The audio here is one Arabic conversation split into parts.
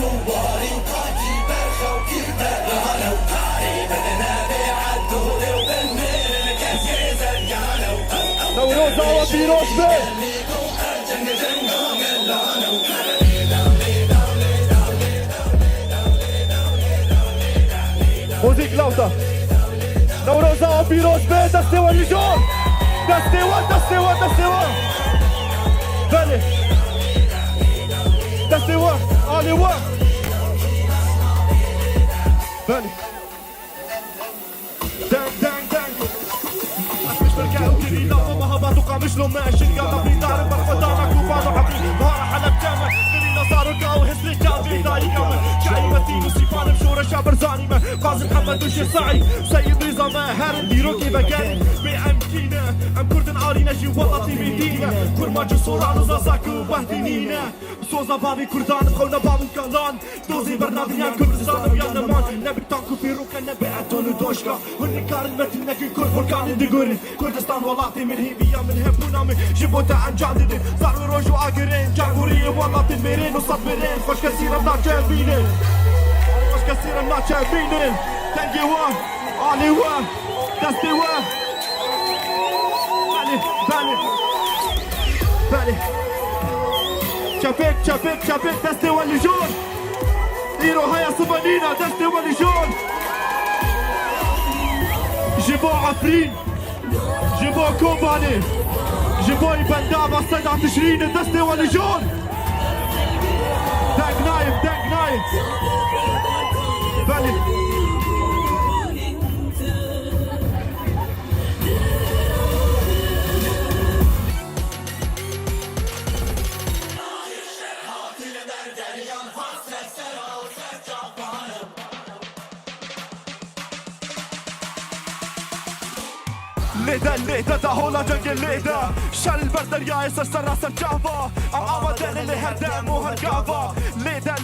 ثواري وقاضي برخة وكرباء غلا وطاري بدنا بيعدولي وبالميل كاسي زرقانة نوروز وبيروز بيه موزيك لاوتا نوروز وبيروز بيه دستوا اللجون دستوا بله دستوا علي وان بله دang مش بركة وكلي لافا ما هبطوا قامش لو ماشي قاعدة في دار برخدانا كوبانو حقيقي مهارة حلب جامع كلي نصارو قاو هسلي جابي داي قامل جاي متين وسيفان بشورة شابر زانيمة قاسم محمد وشي سعي سيد رضا ما هارن ديروكي بقاني بأمكينا أم كردن عارينا جي وطي بيدينا كرماجو سورانو زازاكو بهدينينا سوزا بابي كردان بخونا بابو كالان دوزي برنامجيان كردستان ويا نمان نبي تانكو في روكا نبي عدون دوشكا هني كارن متن نكي كرد فولكان دقوري كردستان ولاتي من هيبيا من هبونامي جيبوتا عن جاددين زارو روجو آقرين جاقوري ولاتي ميرين وصبرين خوش كثيرا ناجابينين خوش كثيرا ناجابينين تنجي وان علي وان دستي وان بالي شابك دستي واللجون ايرو هيا صبانينا دستي واللجون جيبو عفرين جيبو كومباني جيبو بندابة 27 دستي واللجون دانك نايف بالي ليدا هولا جنگل ليدا شل بردر يا سر سر جافا ام آمدن اللي هردم و هرقافا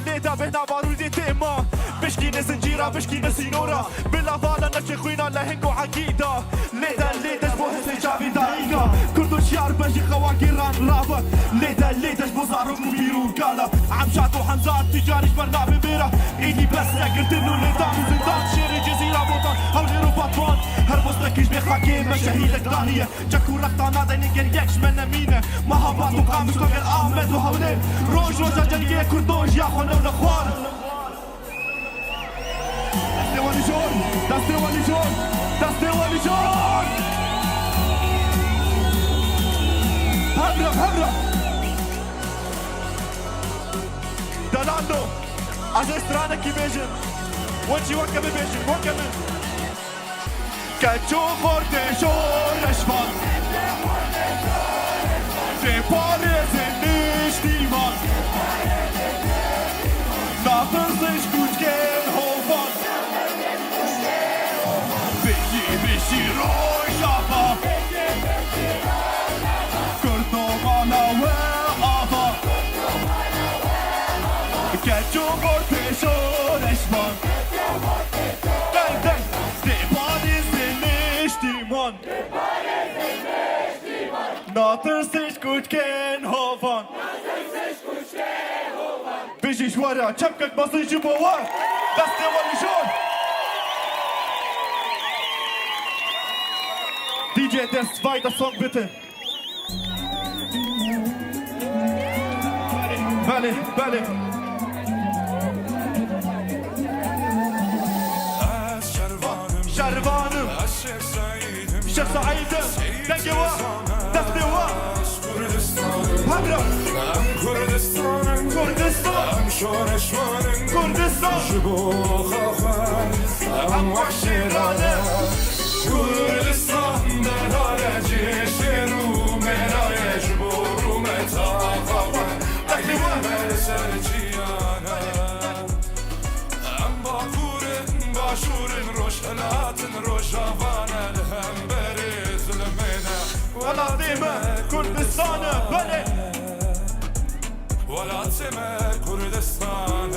ليدا بهنا بارودي تيما بشكي نزنجيرا بشكي نسينورا بلا فالا نكي خوينا لهنگو عقيدة ليدا جبو هسي جابي دايقا كردو شيار بجي خواقيران رافا ليدا جبو زارو مبيرو قالا عمشات وحمزات تجاري برنامج بيرا ايدي بس قلتلو ليدا زندان شيري جزيرة بوطان هولي رو باتوان هر مستكيش بخاكي مشاهيلك دانية جاكو رقطانا ديني يكش من امينة ما هبات وقامش كوكل احمد وهولين روج روجا جنگي كردوش يا خونا ونخوان دستي واللجون هبرة دلاندو عزيز ترانك بيجن وانشي وكا بيجن كاتشو فورتي شور اشفال في باريس نشتيمان نافنسش كوچكين هوفان بيشي روي شافا كردوغانا وآفا كاتشو فورتي شور اشفال ناطرسش كوچكين هوفان بيجي شوارع شبكك بصي جبوار دستي واللجون DJ der zweite Song bitte Bale شربانم الشيخ سعيدم دنجوا دستوا هبرة كردستان شورشوان كردستان جبو خاخان ام وشيرانه كردستان دلالة جيشيرو منايا جبو رومتا خاخان دنجوا مرسرجيانا ام باكورن باشورن روشهلاتن روشافانا الهم بريز لمنا ولا ديما كردستان بلي ولا تسمى كردستان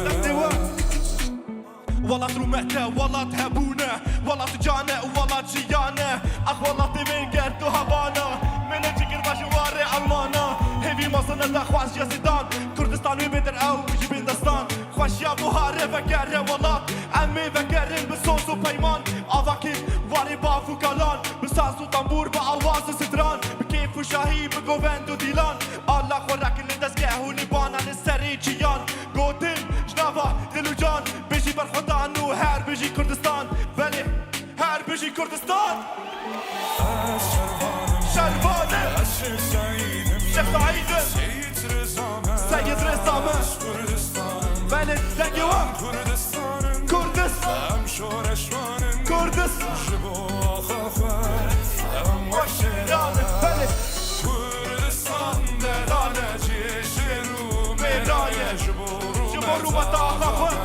ولا ترومتا ولا تهبونا ولا تجانا ولا تجيانا اخ ولا تبنكر تهبانا من الجكر بشوارع المانا هيفي مصنع دخواش يزيدان كردستان وبدر او جبين دستان خوش یا بوهاره و گره ولات امی و گرین به سوز و پیمان آواکی واری باف و کلان به ساز و تنبور به آواز ستران به کیف و شاهی به گووند و دیلان الله خورک لدستگه و لیبانان سری چیان گوتن جناوا دل و جان بجی بر خودان و هر بجی کردستان ولی هر بجی کردستان شربانه شیخ سعیده سید رزامه ولی دنگوام کردست کردست کردستان درانه میرایه جبرو و تاخه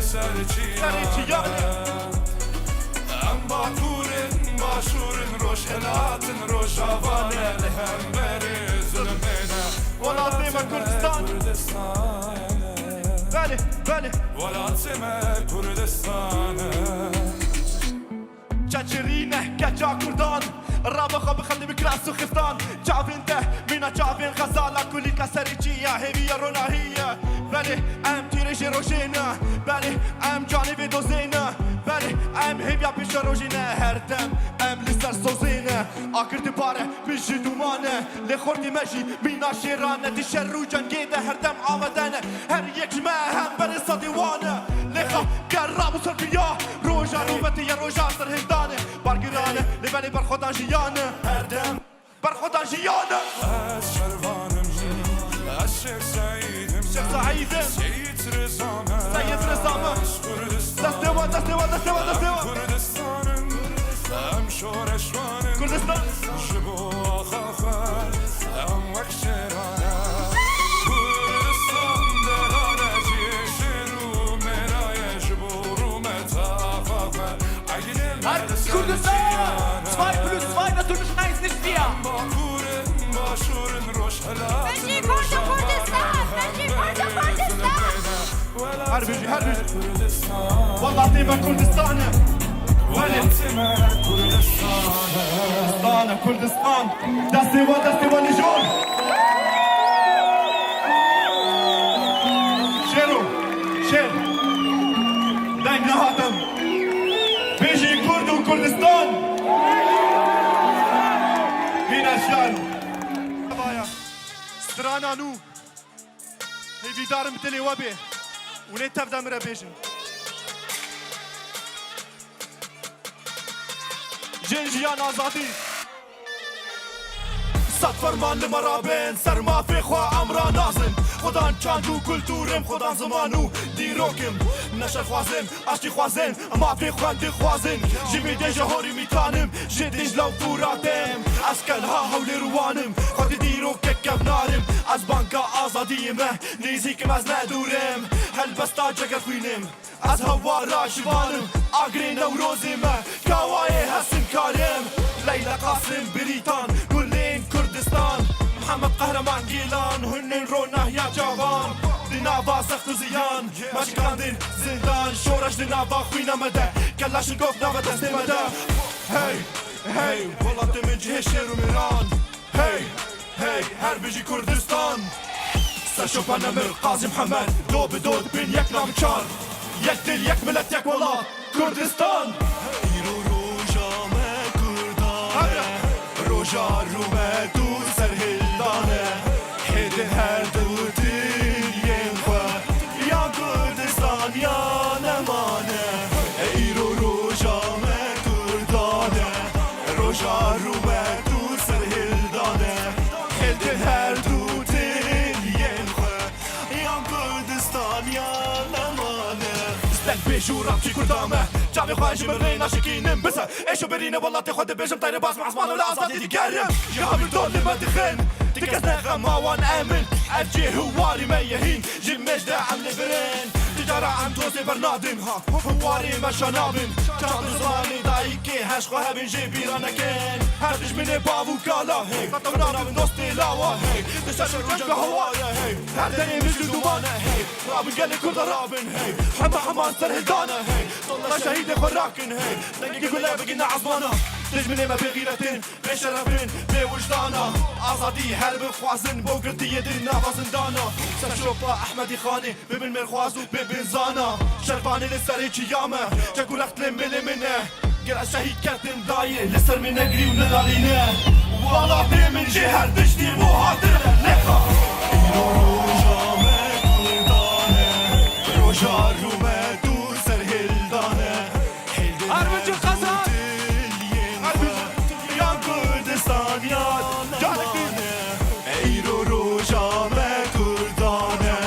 سری چیانه باکورن باشورن روش هلاتن روش آوانه لهم بری ظلمینه ولاتیمه کردستان بله بله ولاتیمه کردستانه چچرینه کجا کردان رابا خواب خلي بكراس وخفتان جابين ده مينا جابين غزالة كلي كسري جيا هيبيا روناهية بالي ام تيريجي روجينا بالي ام جاني فيدو زينة بالي ام هيبيا بيش روجينا هردم ام لسر سوزينة آكرتي باره بيجي دومانة لخورتي مجي مينا شيرانة تشر روجان جيدة هردم آمدانة هر يك ما هم بني صديوانة لخا قرام وصرفيا روجا روبتي يا روجا سر هندانة بارگرانه لبني برخودان جيانة هردم برخودان جيانة شروانم شيخ سعيدم شيخ سعيدم سيد رزامه سيد رزامه دستوا دستوا دستوا دستوا كردستانم ام شورشوانم كردستان جبو آخاخر ام وكشرانه كردستان درانه جيشنو مرایه جبو رومت آخاخر Kurdistan! 2+2 natürlich 1 nicht 4! Beji Kurda Kurdistan! Beji Kurda Kurdistan! هر بيجي والله طيبة كردستان كردستان كردستان دستوا لجون شيرو شير دايم نهاتم بيجي كرد وكردستان مين اشيال سترانا نو هيفي دارم تلي وبي ولين تبدا مرا بيجن جنجيان آزادی صد فرمان لمرابين سر ما في خوا امرا نازم خدان چاندو کلتورم خدان زمانو دیروکم نشر خوازم اشتی خوازن ما في خوا دی خوازن جیمی دی جهوری میتانم جدیج لو فوراتم از کلها حول روانم خودی دیروک ککم نارم از بانکا آزادیمه نیزیکم از ندورم هل بستا جگر خوینم از هوا راشبانم آگرین نوروزمه کاوای هستم کارم لیلا قاسم بریتان كلين كردستان محمد قهرمان جيلان هنن رونه يا جوان دينافا سخت زيان ماش كاندين زندان شورش دينافا خوينا مدى كلاش القوف نافا دستي مدى هي هي والله من جهة شير وميران هي هي هر بيجي كردستان سرشوف نمر قاسم محمد دو بدود بين يك نام چار يك دل يك ملت يك والله كردستان روجا رومه دو سر هلدانه هده هر دو دل ینخوه یا کردستان یا نمانه ایرو روجا مه کردانه روجا رومه دو سر هلدانه هده هر دو دل ینخوه یا کردستان یا نمانه زدک بیشورم چی کردامه جاوی خواهشی من رینا شکینم بسه ایشو برینه والله تی خود بیشم تایره باز معصمان ولا آزادی دیگرم یه همین دور لما دخن تکس نغم وان امن افجی هواری میهین جیم مجده عمل برین تجارة عم توزي برنادم هواري مشانابم چند زمانی دایی که هش خواه بین جیبیرانه کن هردش منه باو کالا هی قطعنا من دوستی لاوا هی دشتش رجل هوایا هی هر دنی مجل دومانه هی رابن گلی کرد رابن هی حما حمان سر هدانه هی طلع شهید خوراکن هی نگی گله بگینا عزمانه تجملي ما بغيرة بشرف بوجدانا آزادی هر بخوازن بو گردی دل نوازندانا سرشوبا احمدی خانی ببین مرخواز و ببین زانا شرفانی لسری چیامه جگو رخت لمبلی منه گر شهید کردم دایه لسر من نگری و ندارینه والله من جهر دشتی و حاضر نخوا ایرو روژامه کردانه روژا رومه دور سر هلدانه Armacı kazan. یا کردستان یاد ایرو روژامه کردانه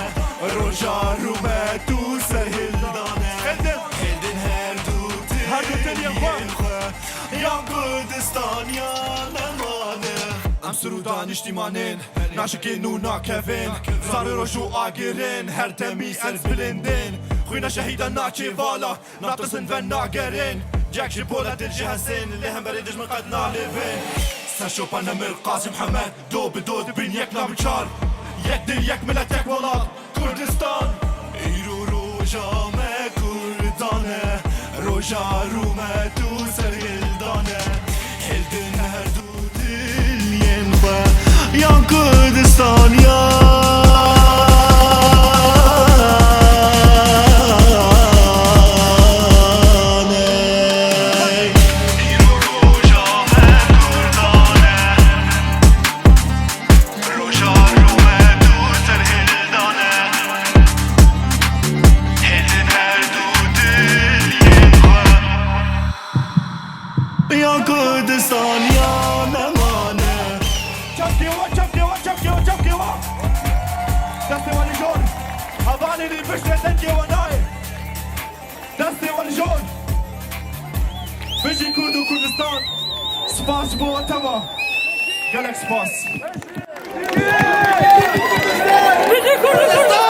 روژا رومه دور سر هلدانه هلدن هر دو تلین خواه یا کردستان یا نمانه ام سرودان اشتیمانین ناشکین و ناکفین زار روشو آگرین هر تمی از بلندین خوینا شهیدان ناچی والا ناترسن و ناگرین جاك جيبولا تلجي هسين اللي هم بريدش من قد نالفين ساشوب انا من القاسم محمد دو بدود بين يك نام شار يك دل يك ملت يك والله كردستان ايرو روجا ما كردانه روجا روما تو سر هلدانه هلدن هر دو دل ينبا يا كردستان يا یا کردستان یا نمانه چپکیوا دستی والی جون هوانی دی بشت تنکیوا نای دستی والی جون بشی کرد و کردستان سپاس بو اتوا گلک سپاس بشی کردستان